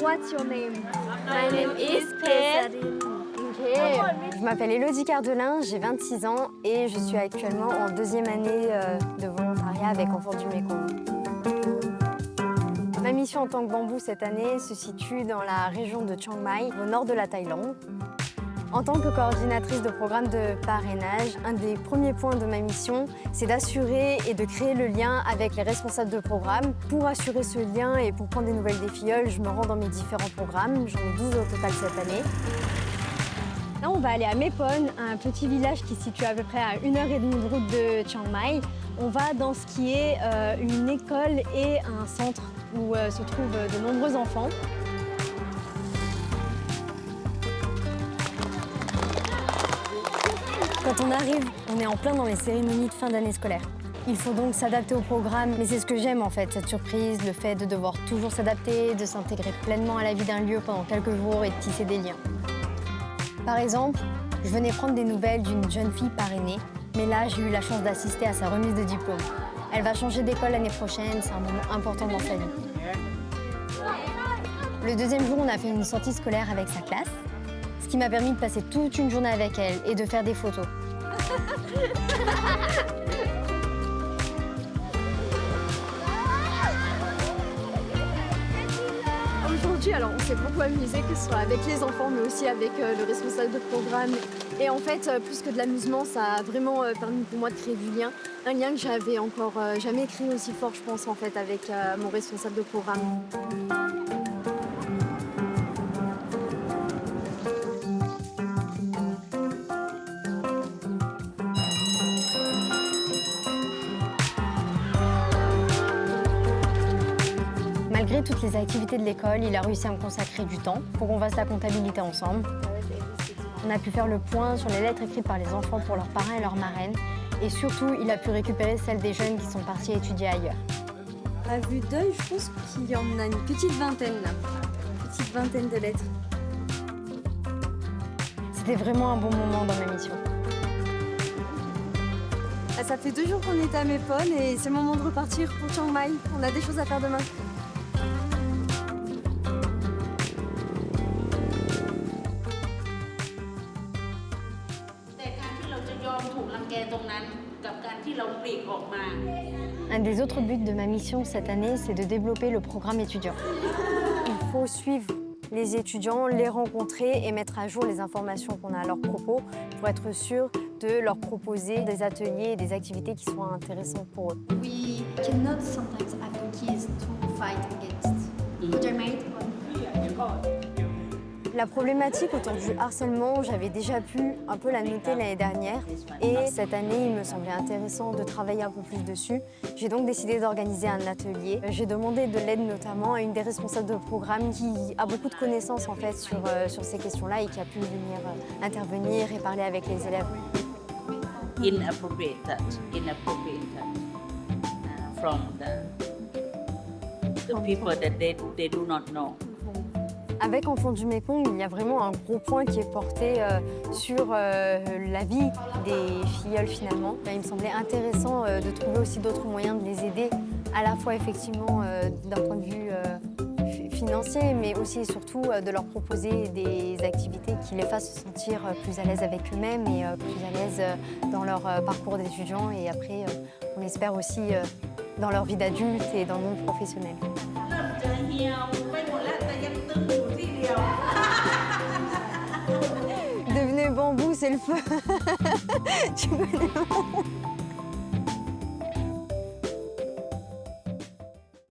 What's your name? My name is Pet. Je m'appelle Élodie Cardelin, j'ai 26 ans et je suis actuellement en deuxième année de volontariat avec Enfants du Mékong. Ma mission en tant que bambou cette année se situe dans la région de Chiang Mai, au nord de la Thaïlande. En tant que coordinatrice de programme de parrainage, un des premiers points de ma mission, c'est d'assurer et de créer le lien avec les responsables de programme. Pour assurer ce lien et pour prendre des nouvelles des filleuls, je me rends dans mes différents programmes. J'en ai 12 au total cette année. Là, on va aller à Mepon, un petit village qui se situe à peu près à 1h30 de route de Chiang Mai. On va dans ce qui est une école et un centre où se trouvent de nombreux enfants. Quand on arrive, on est en plein dans les cérémonies de fin d'année scolaire. Il faut donc s'adapter au programme, mais c'est ce que j'aime en fait, cette surprise, le fait de devoir toujours s'adapter, de s'intégrer pleinement à la vie d'un lieu pendant quelques jours et de tisser des liens. Par exemple, je venais prendre des nouvelles d'une jeune fille parrainée, mais là j'ai eu la chance d'assister à sa remise de diplôme. Elle va changer d'école l'année prochaine, c'est un moment important dans sa vie. Le deuxième jour, on a fait une sortie scolaire avec sa classe, ce qui m'a permis de passer toute une journée avec elle et de faire des photos. Aujourd'hui, alors on s'est beaucoup amusé, que ce soit avec les enfants, mais aussi avec le responsable de programme. Et en fait, plus que de l'amusement, ça a vraiment permis pour moi de créer du lien. Un lien que j'avais encore jamais créé aussi fort, je pense, en fait, avec mon responsable de programme. Malgré toutes les activités de l'école, il a réussi à me consacrer du temps pour qu'on fasse la comptabilité ensemble. On a pu faire le point sur les lettres écrites par les enfants pour leurs parrains et leurs marraines. Et surtout, il a pu récupérer celles des jeunes qui sont partis étudier ailleurs. À vue d'œil, je pense qu'il y en a une petite vingtaine là. Une petite vingtaine de lettres. C'était vraiment un bon moment dans ma mission. Ça fait 2 jours qu'on est à Mepon et c'est le moment de repartir pour Chiang Mai. On a des choses à faire demain. Un des autres buts de ma mission cette année, c'est de développer le programme étudiant. Il faut suivre les étudiants, les rencontrer et mettre à jour les informations qu'on a à leur propos pour être sûr de leur proposer des ateliers et des activités qui soient intéressantes pour eux. We cannot sometimes have the kids to fight against their mate. La problématique autour du harcèlement, j'avais déjà pu un peu la noter l'année dernière. Et cette année, il me semblait intéressant de travailler un peu plus dessus. J'ai donc décidé d'organiser un atelier. J'ai demandé de l'aide notamment à une des responsables de programme qui a beaucoup de connaissances en fait sur ces questions-là et qui a pu venir intervenir et parler avec les élèves. Inappropriate touch from the people that they do not know. Avec Enfants du Mékong, il y a vraiment un gros point qui est porté sur la vie des filleuls finalement. Il me semblait intéressant de trouver aussi d'autres moyens de les aider, à la fois effectivement d'un point de vue financier, mais aussi et surtout de leur proposer des activités qui les fassent se sentir plus à l'aise avec eux-mêmes et plus à l'aise dans leur parcours d'étudiants et après, on espère aussi dans leur vie d'adulte et dans le monde professionnel. Devenez bambou, c'est le feu. Tu connais pas.